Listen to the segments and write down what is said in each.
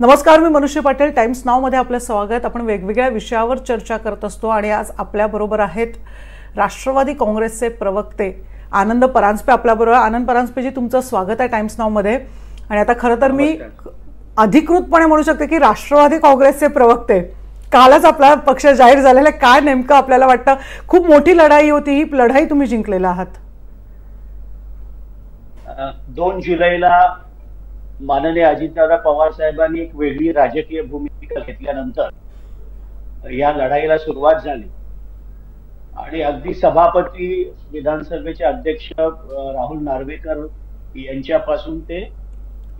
नमस्कार, मी मनुष्य पाटील. टाइम्स नाव मध्ये आपलं स्वागत. आपण वेगवेगळ्या विषयावर चर्चा करत असतो आणि आज आपल्या बरोबर आहेत राष्ट्रवादी काँग्रेसचे प्रवक्ते आनंद परांजपे आपल्या बरोबर. आनंद परांजपेजी, तुमचं स्वागत आहे टाइम्स नाव मध्ये. आणि आता खरं तर मी अधिकृतपणे म्हणू शकते की राष्ट्रवादी काँग्रेसचे प्रवक्ते. कालच आपला पक्ष जाहीर झालेला. काय नेमकं आपल्याला वाटतं? खूप मोठी लढाई होती, ही लढाई तुम्ही जिंकलेला आहात. 2 जुलैला माननीय अजितदादा पवार साहेबांनी एक वेगळी राजकीय भूमिका घेतल्यानंतर या लढाईला सुरुवात झाली आणि अगदी सभापती, विधानसभेचे अध्यक्ष राहुल नार्वेकर यांच्यापासून ते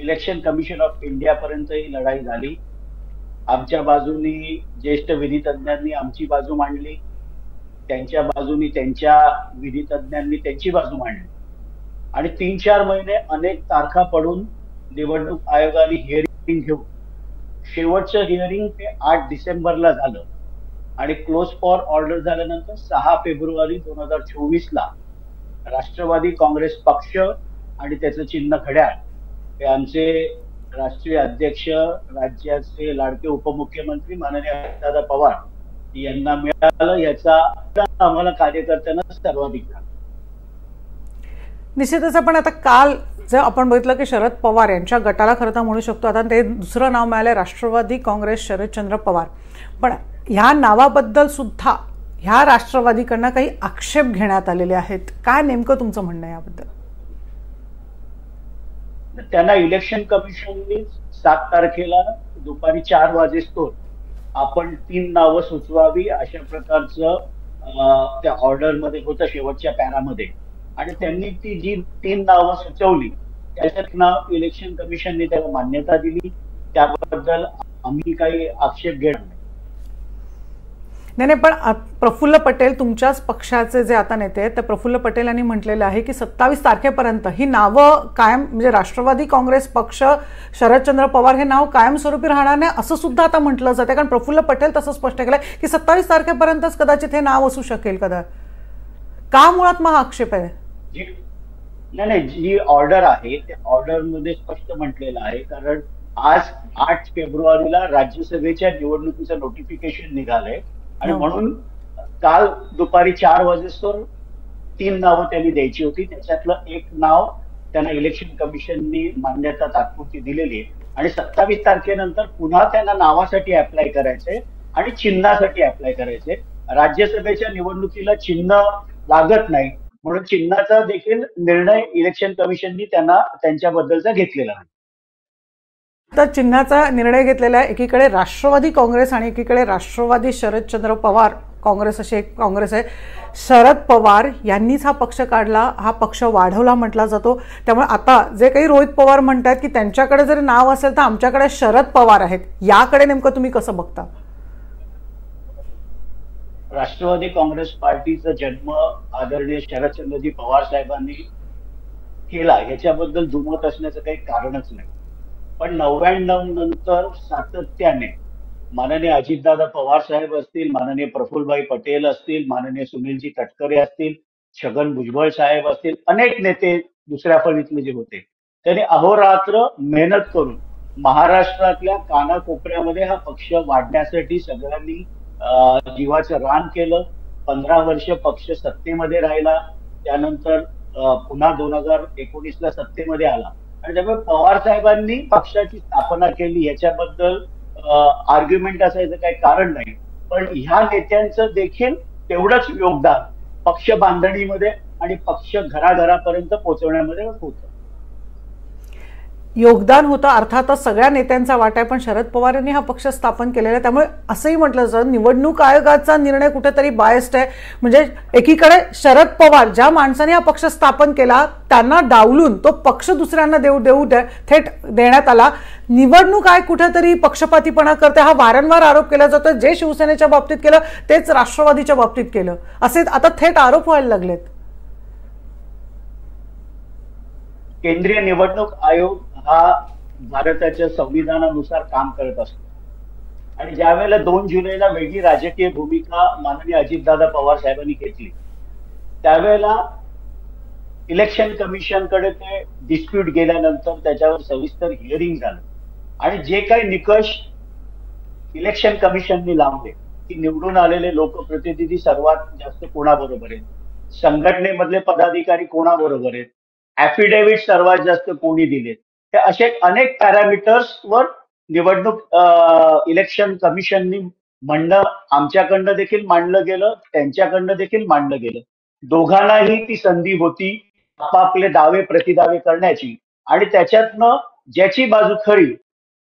इलेक्शन कमिशन ऑफ इंडिया पर्यंत ही लढाई झाली. आमच्या बाजूनी ज्येष्ठ विधितज्ञांनी आमची बाजू मांडली, त्यांच्या बाजूनी त्यांच्या विधितज्ञांनी त्यांची बाजू मांडली आणि 3-4 महिने अनेक तारखा पडून निवडणूक आयोगाने हिअरिंग घेऊन शेवटचं हिअरिंग ते 8 डिसेंबरला झालं आणि क्लोज फॉर ऑर्डर झाल्यानंतर 6 फेब्रुवारी 2024ला राष्ट्रवादी काँग्रेस पक्ष आणि त्याचं चिन्ह घड्याळ हे आमचे राष्ट्रीय अध्यक्ष, राज्याचे लाडके उपमुख्यमंत्री माननीय अजितदादा पवार यांना मिळालं. याचा आम्हाला कार्यकर्त्यांना सर्वाधिक झाला. निश्चितच. आपण आता काल जर आपण बघितलं की शरद पवार यांच्या गटाला खरं तर म्हणू शकतो आता ते दुसरं नाव मिळालंय राष्ट्रवादी काँग्रेस शरदचंद्र पवार. पण ह्या नावाबद्दल सुद्धा ह्या राष्ट्रवादीकडनं काही आक्षेप घेण्यात आलेले आहेत. काय नेमकं तुमचं म्हणणं आहे याबद्दल? त्यांना इलेक्शन कमिशननी 7 तारखेला दुपारी 4 वाजेस्तोवर आपण 3 नावं सुचवावी अशा प्रकारचं त्या ऑर्डरमध्ये होतं शेवटच्या पॅरामध्ये. आणि त्यांनी ती जी 3 नावं सुचवली त्याच्यात नाव इलेक्शन कमिशनने त्याला मान्यता दिली. त्याबद्दल आम्ही काही आक्षेप घेणार नाही. पण प्रफुल्ल पटेल तुमच्याच पक्षाचे जे आता नेते आहेत त्या प्रफुल्ल पटेल यांनी म्हटलेलं आहे की 27 तारखेपर्यंत ही नावं कायम, म्हणजे राष्ट्रवादी काँग्रेस पक्ष शरदचंद्र पवार हे नाव कायमस्वरूपी राहणार नाही असं सुद्धा आता म्हटलं जाते. कारण प्रफुल्ल पटेल तसं स्पष्ट केलंय की 27 तारखेपर्यंतच कदाचित हे नाव असू शकेल. का मुळात मग हा आक्षेप आहे? नाही, जी ऑर्डर आहे त्या ऑर्डर मध्ये स्पष्ट म्हटलेलं आहे. कारण आज 8 फेब्रुवारीला राज्यसभेच्या निवडणुकीचं नोटिफिकेशन निघालंय आणि म्हणून काल दुपारी 4 वाजेस्तोवर 3 नावं त्यांनी द्यायची होती. त्याच्यातलं एक नाव त्यांना इलेक्शन कमिशननी मान्यता तात्पुरती दिलेली आहे आणि 27 तारखेनंतर पुन्हा त्यांना नावासाठी अप्लाय करायचंय आणि चिन्हासाठी अप्लाय करायचंय. राज्यसभेच्या निवडणुकीला चिन्ह लागत नाही म्हणून चिन्हाचा देखील निर्णय इलेक्शन कमिशननी त्यांना त्यांच्याबद्दलचा घेतलेला नाही. तर चिन्हाचा निर्णय घेतलेला आहे. एकीकडे राष्ट्रवादी काँग्रेस आणि एकीकडे राष्ट्रवादी शरदचंद्र पवार काँग्रेस अशी एक काँग्रेस आहे. शरद पवार यांनीच हा पक्ष काढला, हा पक्ष वाढवला म्हटला जातो. त्यामुळे आता जे काही रोहित पवार म्हणतात की त्यांच्याकडे जरी नाव असेल तर आमच्याकडे शरद पवार आहेत, याकडे नेमकं तुम्ही कसं बघता? राष्ट्रवादी काँग्रेस पार्टीचा जन्म आदरणीय शरदचंद्रजी पवार साहेबांनी केला याच्याबद्दल दुमत असण्याचं काही कारणच नाही. पण 99 नंतर सातत्याने माननीय अजितदादा पवार साहेब असतील, माननीय प्रफुल्लभाई पटेल असतील, माननीय सुनीलजी तटकरे असतील, छगन भुजबळ साहेब असतील, अनेक नेते दुसऱ्या फळीतले जे होते त्यांनी अहोरात्र मेहनत करून महाराष्ट्रातल्या कानाकोपऱ्यामध्ये हा पक्ष वाढण्यासाठी सगळ्यांनी जीवाचं रान केलं. 15 वर्ष पक्ष सत्तेमध्ये राहिला. त्यानंतर पुन्हा 2019ला सत्तेमध्ये आला आणि त्यामुळे पवार साहेबांनी पक्षाची स्थापना केली याच्याबद्दल आर्ग्युमेंट असायचं काही कारण नाही. पण ह्या नेत्यांचं देखील तेवढंच योगदान पक्ष बांधणीमध्ये आणि पक्ष घराघरापर्यंत पोहोचवण्यामध्ये होतं. योगदान होतं, अर्थातच सगळ्या नेत्यांचा वाटा आहे. पण शरद पवार यांनी हा पक्ष स्थापन केलेला आहे. त्यामुळे असंही म्हटलं जातं निवडणूक आयोगाचा निर्णय कुठेतरी बायस्ड आहे. म्हणजे एकीकडे शरद पवार ज्या माणसाने हा पक्ष स्थापन केला त्यांना डावलून तो पक्ष दुसऱ्यांना थेट देण्यात आला. निवडणूक आयोग कुठेतरी पक्षपातीपणा करते हा वारंवार आरोप केला जातो. जे शिवसेनेच्या बाबतीत केलं तेच राष्ट्रवादीच्या बाबतीत केलं, असे आता थेट आरोप व्हायला लागलेत. केंद्रीय निवडणूक आयोग हा भारताच्या संविधानानुसार काम करत असतो आणि ज्यावेळेला 2 जुलैला वेगळी राजकीय भूमिका माननीय अजितदादा पवार साहेबांनी घेतली त्यावेळेला इलेक्शन कमिशनकडे ते डिस्प्यूट गेल्यानंतर त्याच्यावर सविस्तर हिअरिंग झालं आणि जे काही निकष इलेक्शन कमिशननी लावले की निवडून आलेले लोकप्रतिनिधी सर्वात जास्त कोणाबरोबर आहेत, संघटनेमधले पदाधिकारी कोणाबरोबर आहेत, ऍफिडेव्हिट सर्वात जास्त कोणी दिलेत, हे असे अनेक पॅरामीटर्सवर निवडणूक इलेक्शन कमिशननी म्हणणं आमच्याकडनं देखील मांडलं गेलं, त्यांच्याकडनं देखील मांडलं गेलं. दोघांनाही ती संधी होती आपापले दावे प्रतिदावे करण्याची आणि त्याच्यातनं ज्याची बाजू खरी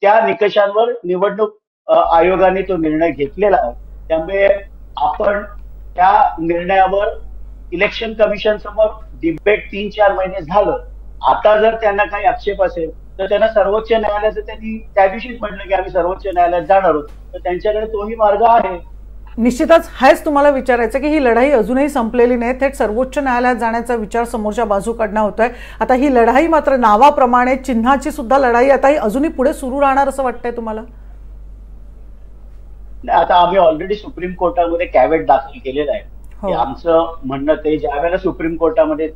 त्या निकषांवर निवडणूक आयोगाने तो निर्णय घेतलेला आहे. त्यामुळे आपण त्या निर्णयावर इलेक्शन कमिशन समोर डिबेट 3-4 महिने झालं. आता जर त्यांना काही आक्षेप असेल तर त्यांना सर्वोच्च न्यायालयाचं त्यांनी त्या दिवशीच म्हटलं की आम्ही सर्वोच्च न्यायालयात जाणार आहोत, तर त्यांच्याकडे तोही मार्ग आहे. निश्चितच हेच तुम्हाला विचारायचं की ही लढाई अजूनही संपलेली नाही, थेट सर्वोच्च न्यायालयात जाण्याचा विचार समोरच्या बाजूकडनं होतोय. आता ही लढाई मात्र नावाप्रमाणे चिन्हाची सुद्धा लढाई आता ही अजूनही पुढे सुरू राहणार असं वाटतंय तुम्हाला? आता आम्ही ऑलरेडी सुप्रीम कोर्टामध्ये कॅवेट दाखल केलेलं आहे. आमचं म्हणणं ते ज्या वेळेला सुप्रीम कोर्टामध्ये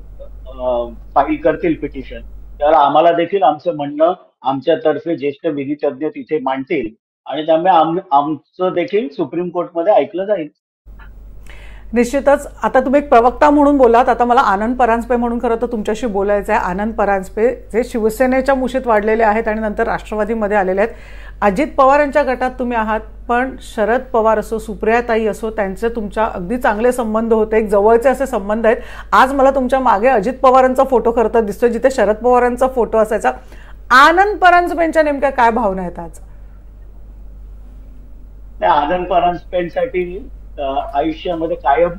फाईल करतील पिटिशन त्याला आम्हाला देखील आमचं म्हणणं आमच्यातर्फे ज्येष्ठ विधितज्ञ तिथे मांडतील आणि त्यामुळे आमचं देखील सुप्रीम कोर्टमध्ये ऐकलं जाईल. निश्चितच आता तुम्ही एक प्रवक्ता म्हणून बोलात, आता मला आनंद परांजपे म्हणून खरं तर तुमच्याशी बोलायचं आहे. आनंद परांजपे जे शिवसेनेच्या मुशीत वाढलेले आहेत आणि नंतर राष्ट्रवादीमध्ये आलेले आहेत. अजित पवार यांच्या गटात तुम्ही आहात, पण शरद पवार असो सुप्रियाताई असो त्यांचे तुमच्या अगदी चांगले संबंध होते, एक जवळचे असे संबंध आहेत. आज मला तुमच्या मागे अजित पवारांचा फोटो खरं तर दिसतोय जिथे शरद पवारांचा फोटो असायचा. आनंद परांजपेंच्या नेमक्या काय भावना आहेत आज? आनंद परांजपेंसाठी आयुष्यामध्ये कायम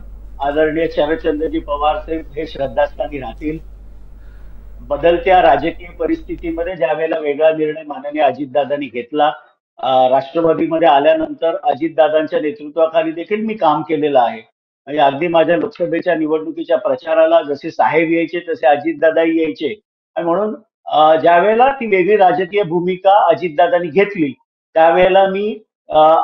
आदरणीय शरदचंद्रजी पवार साहेब हे श्रद्धास्थानी राहतील. बदलत्या राजकीय परिस्थितीमध्ये ज्या वेळेला वेगळा निर्णय माननीय अजितदादांनी घेतला, राष्ट्रवादीमध्ये आल्यानंतर अजितदादांच्या नेतृत्वाखाली देखील मी काम केलेलं आहे. म्हणजे अगदी माझ्या लोकसभेच्या निवडणुकीच्या प्रचाराला जसे साहेब यायचे तसे अजितदादाही यायचे आणि म्हणून ज्या वेळेला ती वेगळी राजकीय भूमिका अजितदादांनी घेतली त्यावेळेला मी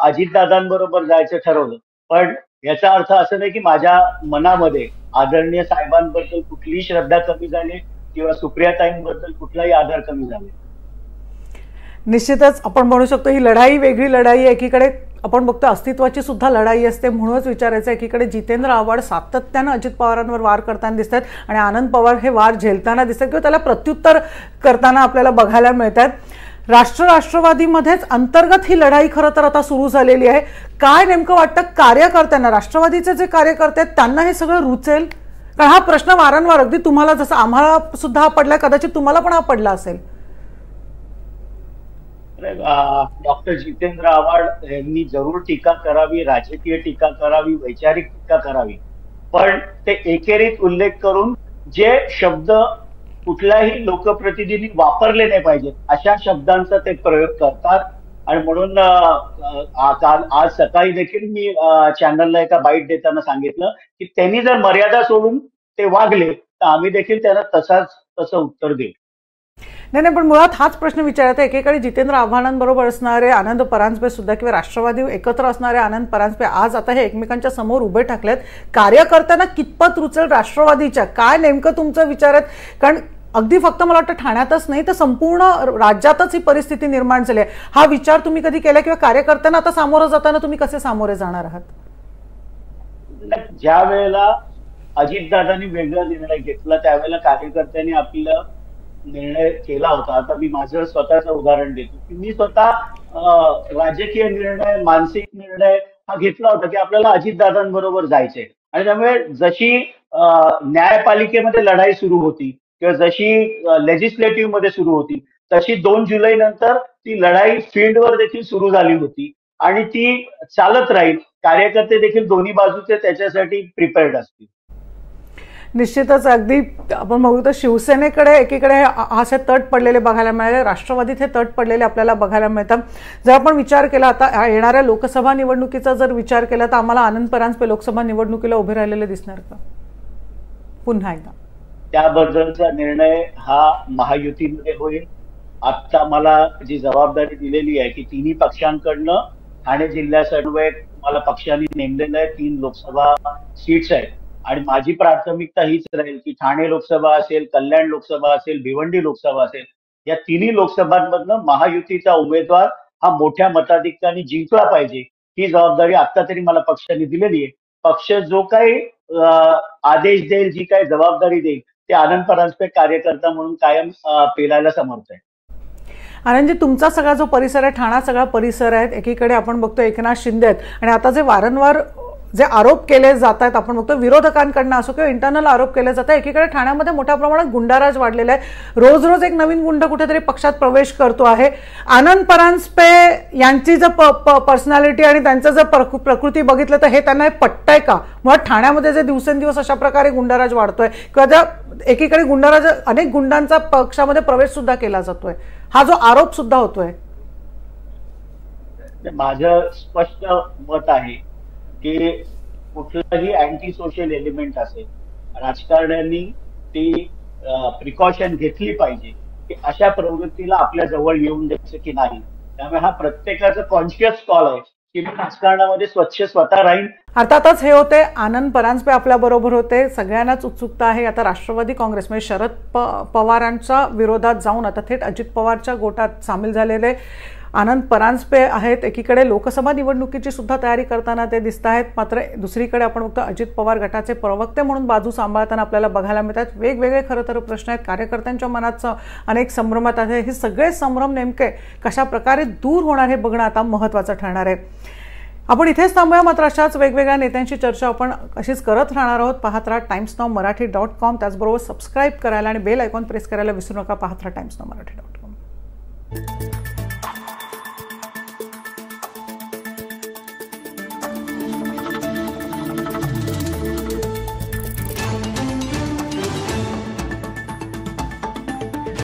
अजितदादांबरोबर जायचं ठरवलं. पण याचा अर्थ असं नाही की माझ्या मनामध्ये आदरणीय साहेबांबद्दल कुठलीही श्रद्धा कमी झाली किंवा सुप्रियाताईंबद्दल कुठलाही आदर कमी झाले. निश्चितच आपण म्हणू शकतो ही लढाई वेगळी लढाई आहे. एकीकडे आपण बघतो अस्तित्वाची सुद्धा लढाई असते. म्हणूनच विचारायचं एकीकडे जितेंद्र आव्हाड सातत्यानं अजित पवारांवर वार करताना दिसतात आणि आनंद पवार हे वार झेलताना दिसतात किंवा त्याला प्रत्युत्तर करताना आपल्याला बघायला मिळतात. राष्ट्रवादीमध्येच अंतर्गत ही लढाई खरं तर आता सुरू झालेली आहे. काय नेमकं वाटतं कार्यकर्त्यांना, राष्ट्रवादीचे जे कार्यकर्ते आहेत त्यांना हे सगळं रुचेल? कारण हा प्रश्न वारंवार अगदी तुम्हाला जसं आम्हाला सुद्धा हा पडला, कदाचित तुम्हाला पण हा पडला असेल. डॉक्टर जितेंद्र आव्हाड यांनी जरूर टीका करावी, राजकीय टीका करावी, वैचारिक टीका करावी, पण ते एकेरीत उल्लेख करून जे शब्द कुठल्याही लोकप्रतिनिधी वापरले नाही पाहिजेत अशा शब्दांचा ते प्रयोग करतात. आणि म्हणून आज सकाळी देखील मी चॅनलला एका बाईट देताना सांगितलं की त्यांनी जर मर्यादा सोडून ते वागले तर आम्ही देखील त्यांना तसं उत्तर देऊ. नाही, पण मुळात हाच प्रश्न विचारायचा. एकेकाळी जितेंद्र आव्हाडांबरोबर असणारे आनंद परांजपे सुद्धा किंवा राष्ट्रवादी एकत्र असणारे आनंद परांजपे आज आता हे एकमेकांच्या समोर उभे ठाकलेत. कार्यकर्त्यांना कितपत रुचेल राष्ट्रवादीच्या? काय नेमकं तुमचं विचार आहेत? कारण अगदी फक्त मला वाटतं ठाण्यातच नाही तर संपूर्ण राज्यातच ही परिस्थिती निर्माण झाली आहे. हा विचार तुम्ही कधी केला किंवा कार्यकर्त्यांना आता सामोरं जाताना तुम्ही कसे सामोरे जाणार आहात? ज्या वेळेला अजितदादांनी वेगळा निर्णय घेतला त्यावेळेला कार्यकर्त्यांनी आपला निर्णय केला होता. आता मी माझं स्वतःचं उदाहरण देतो की मी स्वतः राजकीय निर्णय, मानसिक निर्णय हा घेतला होता की आपल्याला अजितदादांबरोबर जायचंय आणि त्यामुळे जशी न्यायपालिकेमध्ये लढाई सुरू होती किंवा जशी लेजिस्लेटिव्ह मध्ये सुरू होती तशी 2 जुलै नंतर ती लढाई फील्डवर देखील सुरू झाली होती आणि ती चालत राहील. कार्यकर्ते देखील दोन्ही बाजूचे त्याच्यासाठी प्रिपेअर्ड असतील. निश्चितच अगदी आपण बघू तर शिवसेनेकडे एकीकडे असे तट पडलेले बघायला मिळाले, राष्ट्रवादीत हे तट पडलेले आपल्याला बघायला मिळतात. जर आपण विचार केला आता येणाऱ्या लोकसभा निवडणुकीचा जर विचार केला तर आम्हाला आनंद परांजपे लोकसभा निवडणुकीला उभे राहिलेले दिसणार का पुन्हा एकदा? त्याबद्दलचा निर्णय हा महायुतीमध्ये होईल. आता मला जी जबाबदारी दिलेली आहे की तिन्ही पक्षांकडनं ठाणे जिल्ह्यासाठी मला पक्षाने नेमलेलं आहे. 3 लोकसभा सीट्स आहेत आणि माझी प्राथमिकता हीच राहील की ठाणे लोकसभा असेल, कल्याण लोकसभा असेल, भिवंडी लोकसभा असेल या तिन्ही लोकसभांमधनं महायुतीचा उमेदवार हा मोठ्या मताधिक्याने जिंकला पाहिजे, ही जबाबदारी आता तरी मला पक्षाने दिलेली आहे. पक्ष जो काही आदेश देईल, जी काही जबाबदारी देईल, ते आनंद परांजपे कार्यकर्ता म्हणून कायम पेलायला समर्थ आहे. आनंदजी, तुमचा सगळा जो परिसर आहे, ठाणा सगळा परिसर आहे, एकीकडे आपण बघतो एकनाथ शिंदे आहेत आणि आता जे वारंवार जे आरोप केले जात आहेत, आपण बघतो विरोधकांकडनं असो किंवा इंटरनल आरोप केले जातात, एकीकडे ठाण्यामध्ये मोठ्या प्रमाणात गुंडाराज वाढलेला आहे. रोज रोज एक नवीन गुंड कुठेतरी पक्षात प्रवेश करतो आहे. आनंद परांजपे यांची जर पर्सनॅलिटी आणि त्यांचं जर प्रकृती बघितलं तर हे त्यांना पटतंय का? मुळात ठाण्यामध्ये जे दिवसेंदिवस अशा प्रकारे गुंडाराज वाढतोय किंवा एकीकडे गुंडाराज अनेक गुंडांचा पक्षामध्ये प्रवेश सुद्धा केला जातोय, हा जो आरोप सुद्धा होतोय. माझं स्पष्ट मत आहे की कुठलाही अँटी सोशल एलिमेंट असेल, राजकारण्यांनी ती प्रिकॉशन घेतली पाहिजे की अशा प्रवृत्तीला आपल्या जवळ येऊन द्यायचं की नाही. त्यामुळे हा प्रत्येकाचा कॉन्शियस कॉल आहे की मी राजकारणामध्ये स्वच्छ स्वतः राहीन. अर्थातच हे होते आनंद परांजपे आपल्या बरोबर होते. सगळ्यांनाच उत्सुकता आहे आता राष्ट्रवादी काँग्रेस म्हणजे शरद पवारांच्या विरोधात जाऊन आता थेट अजित पवारच्या गोटात सामील झालेले आनंद परांजपे आहेत. एकीकडे लोकसभा निवडणुकीची सुद्धा तयारी करताना ते दिसत आहेत, मात्र दुसरीकडे आपण बघतो अजित पवार गटाचे प्रवक्ते म्हणून बाजू सांभाळताना आपल्याला बघायला मिळतात. वेगवेगळे खरं तर प्रश्न आहेत, कार्यकर्त्यांच्या मनात अनेक संभ्रमात आहे. हे सगळे संभ्रम नेमके कशा प्रकारे दूर होणार हे बघणं आता महत्त्वाचं ठरणार आहे. आपण इथेच थांबूया, मात्र अशाच वेगवेगळ्या नेत्यांची चर्चा आपण अशीच करत राहणार आहोत. पाहत राहा timesnowmarathi.com. त्याचबरोबर सबस्क्राईब करायला आणि बेल आयकॉन प्रेस करायला विसरू नका. पाहत राहा timesnowmarathi.com.